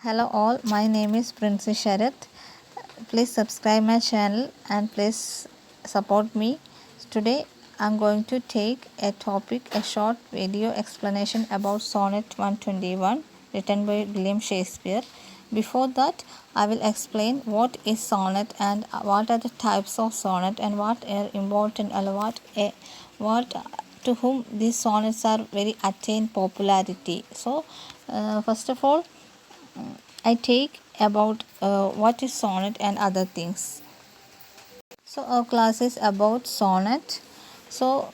Hello all, my name is Princess Sharath. Please subscribe my channel and please support me. Today I'm going to take a short video explanation about Sonnet 121 written by William Shakespeare. Before that, I will explain what is sonnet and what are the types of sonnet and what are important and what to whom these sonnets are very attain popularity. So, first of all, I take about what is sonnet and other things. So our class is about sonnet. So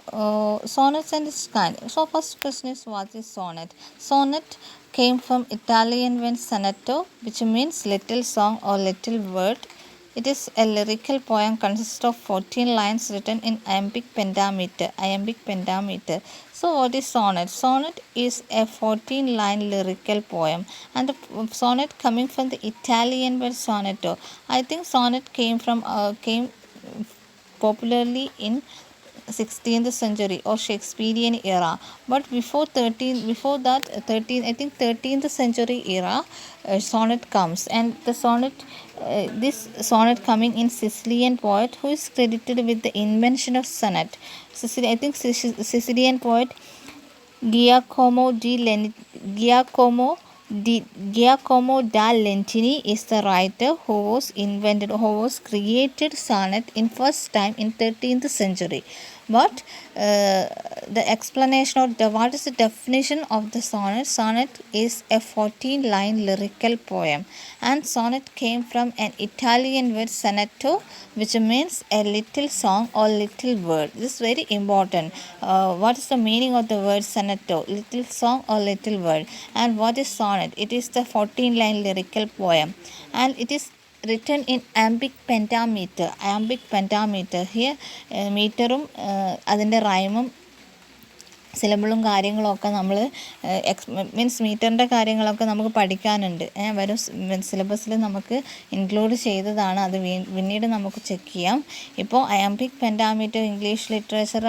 sonnets and its kind. So first question is, what is sonnet? Sonnet came from Italian word sonetto, which means little song or little word. It is a lyrical poem consisting of 14 lines written in iambic pentameter. So what is sonnet? Sonnet is a 14-line lyrical poem, and the sonnet coming from the Italian word sonetto. I think sonnet came popularly in 16th century or Shakespearean era, but before that 13th century era, sonnet comes, and the sonnet this sonnet coming in Sicilian poet who is credited with the invention of sonnet. Sicilian poet Giacomo da Lentini is the writer who was created sonnet in first time in 13th century. But the explanation or what is the definition of the sonnet? Sonnet is a 14-line lyrical poem, and sonnet came from an Italian word sonetto, which means a little song or little word. This is very important. What is the meaning of the word sonetto? Little song or little word. And what is sonnet? It is the 14-line lyrical poem, and it is written in iambic pentameter. Here മീറ്ററും അതിൻ്റെ റൈമും സിലബിളും കാര്യങ്ങളൊക്കെ നമ്മൾ means മീറ്ററിൻ്റെ കാര്യങ്ങളൊക്കെ നമുക്ക് പഠിക്കാനുണ്ട്. വരും സിലബസിൽ നമുക്ക് ഇൻക്ലൂഡ് ചെയ്തതാണ്. അത് പിന്നീട് നമുക്ക് ചെക്ക് ചെയ്യാം. ഇപ്പോൾ അയാംബിക് പെൻറ്റാമീറ്റർ ഇംഗ്ലീഷ് ലിറ്ററേച്ചർ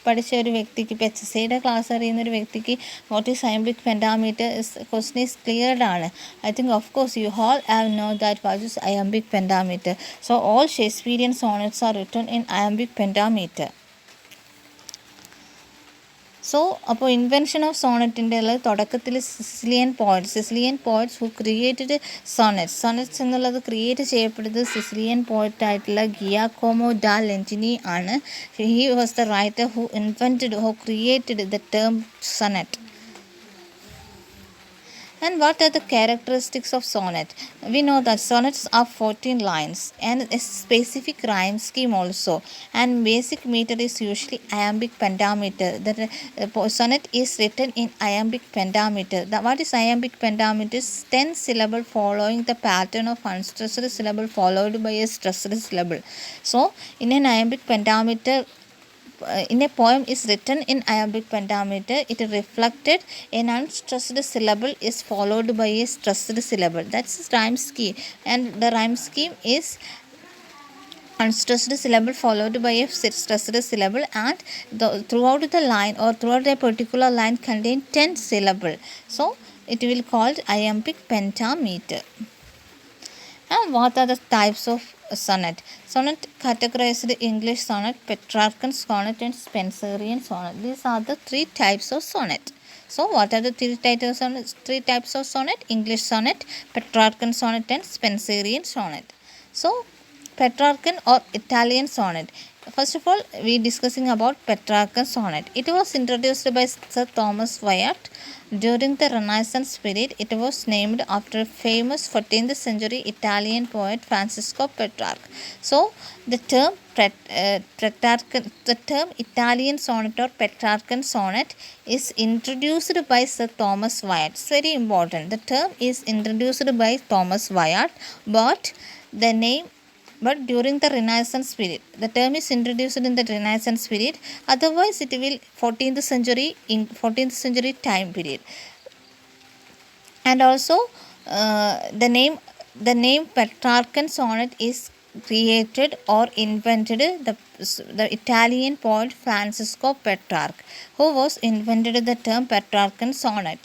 പഠിച്ച ഒരു വ്യക്തിക്ക്, ഇപ്പോൾ HSCയുടെ ക്ലാസ് അറിയുന്ന ഒരു വ്യക്തിക്ക് what is iambic pentameter question is cleared ആണ്. I think of course you all have know that what is iambic pentameter. So all Shakespearean sonnets are written in iambic pentameter. So അപ്പോൾ invention of സോണറ്റിൻ്റെ തുടക്കത്തിൽ Sicilian poets who created sonnets എന്നുള്ളത് create ചെയ്യപ്പെടുന്നത് Sicilian പോയറ്റായിട്ടുള്ള Giacomo da Lentini ആണ്. He was the writer who created the term sonnet. And what are the characteristics of sonnet? We know that sonnets are 14 lines and a specific rhyme scheme also, and basic meter is usually iambic pentameter. The sonnet is written in iambic pentameter. What is iambic pentameter? 10 syllable following the pattern of unstressed syllable followed by a stressed syllable. So in an iambic pentameter, in a poem is written in iambic pentameter, it reflected an unstressed syllable is followed by a stressed syllable. That's rhyme scheme, and the rhyme scheme is unstressed syllable followed by a stressed syllable, and throughout the line or throughout a particular line contain 10 syllable. So it will called iambic pentameter. And what are the types of sonnet? Sonnet categorized English sonnet, Petrarchan sonnet, and Spenserian sonnet. These are the three types of sonnet. So what are the three types of sonnet? English sonnet, Petrarchan sonnet, and Spenserian sonnet. So Petrarchan or Italian sonnet. First of all, we discussing about Petrarchan sonnet. It was introduced by Sir Thomas Wyatt during the Renaissance period. It was named after famous 14th century Italian poet Francisco Petrarch. So the term Italian sonnet or Petrarchan sonnet is introduced by Sir Thomas Wyatt. It's very important. The term is introduced by Thomas Wyatt, but during the Renaissance period. The term is introduced in the Renaissance period. Otherwise, it will 14th century time period. And also, the name Petrarchan sonnet is created or invented the Italian poet Francisco Petrarch, who was invented the term Petrarchan sonnet.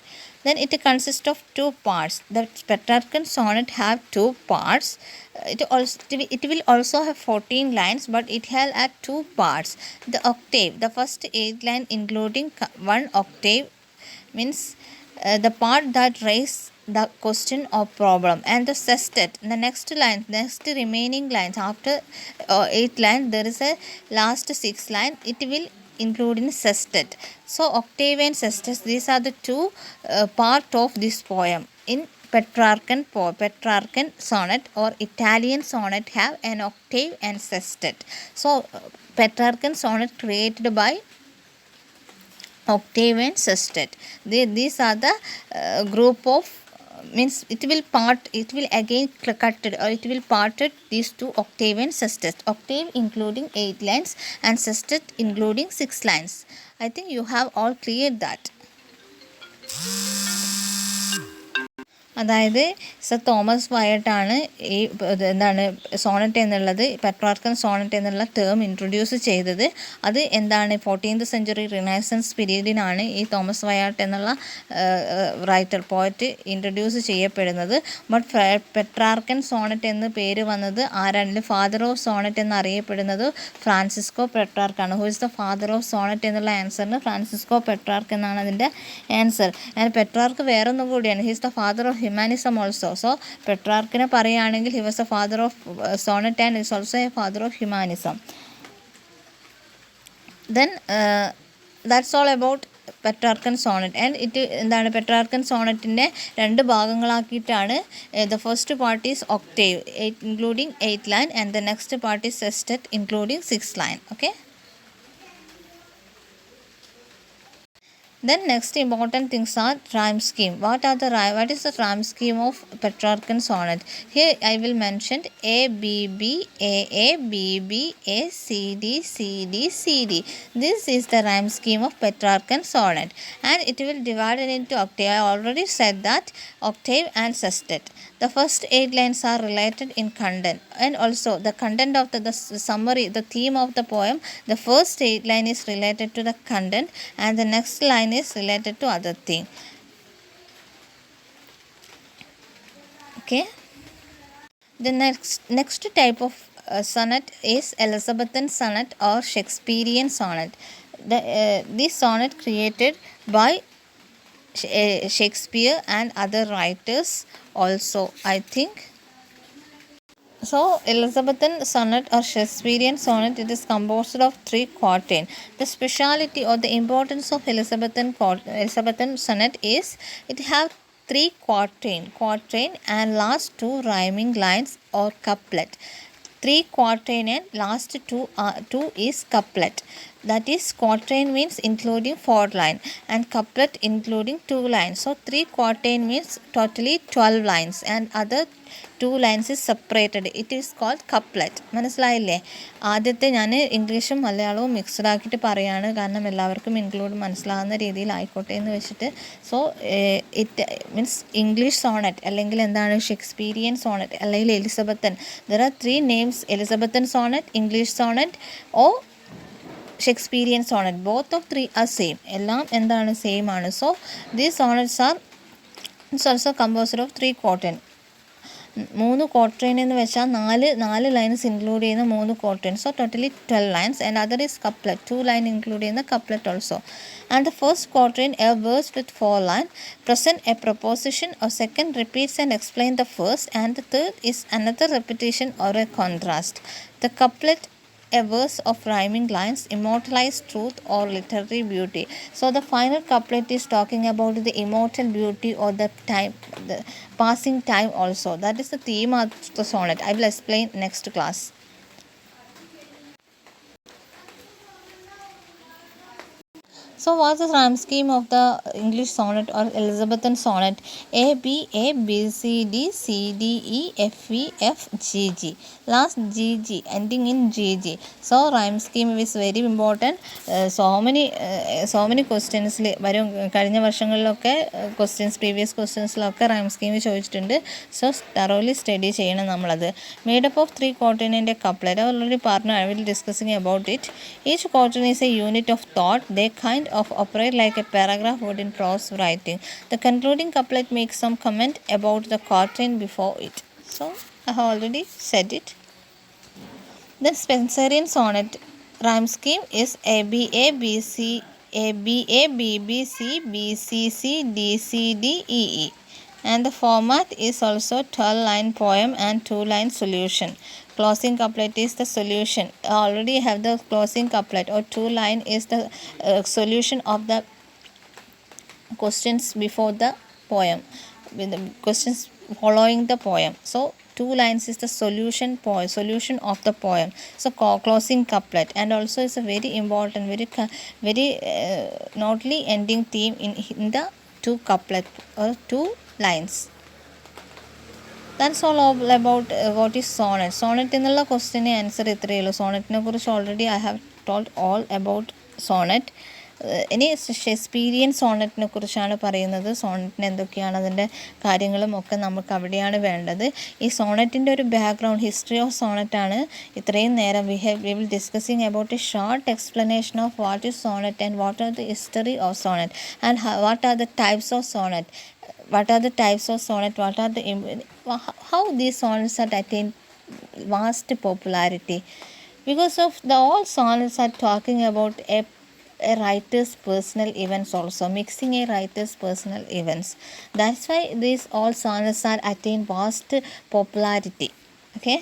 Then it consists of two parts. The Petrarchan sonnet have two parts. It will also have 14 lines, but it has at two parts. The octave, the first 8 line including one octave, means the part that raises the question or problem, and the sestet, the next remaining lines after 8 lines, there is a last 6 line, it will include in sestet. So octave and sestet, these are the two part of this poem. In Petrarchan sonnet or Italian sonnet have an octave and sestet. So Petrarchan sonnet created by octave and sestet. These are the group of means it will again cutted, or it will parted these two, octave and sestet. Octave including 8 lines and sestet including 6 lines. I think you have all cleared that. അതായത് sir Thomas വയട്ടാണ് ഈ എന്താണ് Sonet എന്നുള്ളത്, Petrarchan Sonet എന്നുള്ള term introduce ചെയ്തത്. അത് എന്താണ് 14th century renaissance പീരീഡിനാണ് ഈ Thomas Wyatt എന്നുള്ള പോയറ്റ് ഇൻട്രൊഡ്യൂസ് ചെയ്യപ്പെടുന്നത്. ബട്ട് പെട്രാർക്കൻ സോണറ്റ് എന്ന് പേര് വന്നത് ആരാണ്? ഫാദർ ഓഫ് സോണറ്റ് എന്നറിയപ്പെടുന്നത് ഫ്രാൻസിസ്കോ പെട്രാർക്കാണ്. Who is the father of sonnet എന്നുള്ള ആൻസറിന് ഫ്രാൻസിസ്കോ പെട്രാർക്ക് എന്നാണ് അതിൻ്റെ ആൻസർ. ആൻഡ് പെട്രാർക്ക് വേറൊന്നും കൂടിയാണ്, he is the father of humanism also. So പെട്രാർക്കിനെ പറയുകയാണെങ്കിൽ he was a father of sonnet and is also a father of humanism. Then that's all about Petrarchan sonnet. And ഇത് എന്താണ്, Petrarchan സോണറ്റിൻ്റെ 2 ഭാഗങ്ങളാക്കിയിട്ടാണ്. The first part is octave including 8 line, and the next part is sestet including 6 line. Okay. Then next important things are rhyme scheme. What is the rhyme scheme of Petrarchan sonnet? Here I will mention A B B A A B B A C D C D C D. This is the rhyme scheme of Petrarchan sonnet, and it will divide it into octave. I already said that, octave and sestet. The first 8 lines are related in content, and also the content of the summary, the theme of the poem. The first 8 line is related to the content, and the next line is related to other thing. Okay. The next type of sonnet is Elizabethan sonnet or Shakespearean sonnet. This sonnet created by Shakespeare and other writers also, I think. So Elizabethan sonnet or Shakespearean sonnet, it is composed of 3 quatrain. The speciality or the importance of Elizabethan sonnet is it have 3 quatrain and last 2 rhyming lines or couplet. 3 quatrain and last 2 is couplet. That is, quatrain means including 4 line and couplet including 2 lines. So 3 quatrain means totally 12 lines, and other 2 lines is separated. It is called couplet. മനസ്സിലായില്ലേ? ആദ്യത്തെ ഞാൻ ഇംഗ്ലീഷും മലയാളവും mixed ആക്കിയിട്ട് പറയുകയാണ്, കാരണം എല്ലാവർക്കും include മനസ്സിലാകുന്ന രീതിയിലായിക്കോട്ടെ എന്ന് വെച്ചിട്ട്. So it means English sonnet അല്ലെങ്കിൽ എന്താണ് ഷേക്സ്പീരിയൻ സോണറ്റ് അല്ലെങ്കിൽ Elizabethan. There are 3 names: Elizabethan sonnet, English sonnet or Shakespearean sonnet. Both of 3 are same. എല്ലാം എന്താണ് സെയിം ആണ്. So these sonnets are it's also composed of 3 quatrain. 3 quatrain എന്ന് വെച്ചാൽ 4 lines include ചെയ്യുന്ന 3 quatrain. So totally 12 lines, and other is couplet, 2 line include ചെയ്യുന്ന couplet also. And the first quatrain, a verse with 4 line, present a proposition, or second repeats and explain the first, and the third is another repetition or a contrast. The couplet, a verse of rhyming lines, immortalize truth or literary beauty. So the final couplet is talking about the immortal beauty or the time, the passing time also. That is the theme of the sonnet. I will explain next class. So what's the rhyme scheme of the English sonnet or Elizabethan sonnet? A B A B C D C D E F E F G G. Last G G, ending in G G. So rhyme scheme is very important. So many questions വരും. കഴിഞ്ഞ വർഷങ്ങളിലൊക്കെ previous questionsലൊക്കെ rhyme scheme ചോദിച്ചിട്ടുണ്ട്. So thoroughly study ചെയ്യണം നമ്മളത്. Made up of 3 quatrain and a couplet. I already partner, I will discussing about it. Each quatrain is a unit of thought. They kind operate like a paragraph would in prose writing. The concluding couplet makes some comment about the quatrain before it. So I have already said it. The Spenserian sonnet rhyme scheme is ABA BC ABA BBC BCC DCD EE, and the format is also 12-line poem and 2-line solution. Closing couplet is the solution. I already have the closing couplet, or 2-line is the solution of the questions before the poem, with the questions following the poem. So 2 lines is the solution of the poem. So closing couplet, and also is a very important, very notely ending theme in the 2 couplet or 2 lines. That's all about what is sonnet. Sonnet എന്നുള്ള question answer ഇത്രയേ ഉള്ളൂ. സോണറ്റിനെ കുറിച്ച് already I have told all about sonnet. ഇനി Shakespearean സോണറ്റിനെ കുറിച്ചാണ് പറയുന്നത്. സോണറ്റിന് എന്തൊക്കെയാണ് അതിൻ്റെ കാര്യങ്ങളും ഒക്കെ നമുക്ക് അവിടെയാണ് വേണ്ടത്. ഈ സോണറ്റിൻ്റെ ഒരു ബാക്ക്ഗ്രൗണ്ട് ഹിസ്റ്ററി ഓഫ് സോണറ്റാണ് ഇത്രയും നേരം we will discussing about a short explanation of what is sonnet and what are the history of sonnet and what are the types of sonnet. What are the types of sonnet? What are the how these sonnets are attained vast popularity? Because of the all sonnets are talking about a writer's personal events, also mixing a writer's personal events. That's why these all sonnets are attained vast popularity. Okay,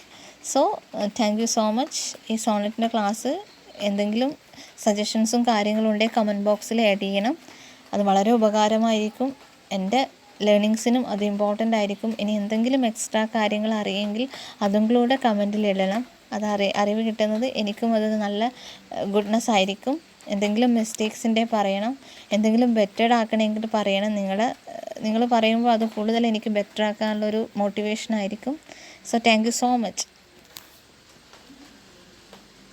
so thank you so much. ഈ സോണറ്റിൻ്റെ class എന്തെങ്കിലും സജഷൻസും കാര്യങ്ങളും ഉണ്ടെങ്കിൽ comment ബോക്സിൽ add ചെയ്യണം. അത് വളരെ ഉപകാരമായിരിക്കും. എൻ്റെ ലേണിങ്സിനും അത് ഇമ്പോർട്ടൻ്റ് ആയിരിക്കും. ഇനി എന്തെങ്കിലും എക്സ്ട്രാ കാര്യങ്ങൾ അറിയെങ്കിൽ അതും കൂടെ കമൻറ്റിൽ ഇടണം. അത് അറിവ് കിട്ടുന്നത് എനിക്കും അത് നല്ല ഗുഡ്നെസ് ആയിരിക്കും. എന്തെങ്കിലും മിസ്റ്റേക്സിൻ്റെ പറയണം, എന്തെങ്കിലും ബെറ്റർ ആക്കണമെങ്കിൽ പറയണം. നിങ്ങൾ പറയുമ്പോൾ അത് കൂടുതൽ എനിക്ക് ബെറ്റർ ആക്കാനുള്ളൊരു മോട്ടിവേഷൻ ആയിരിക്കും. So thank you so much.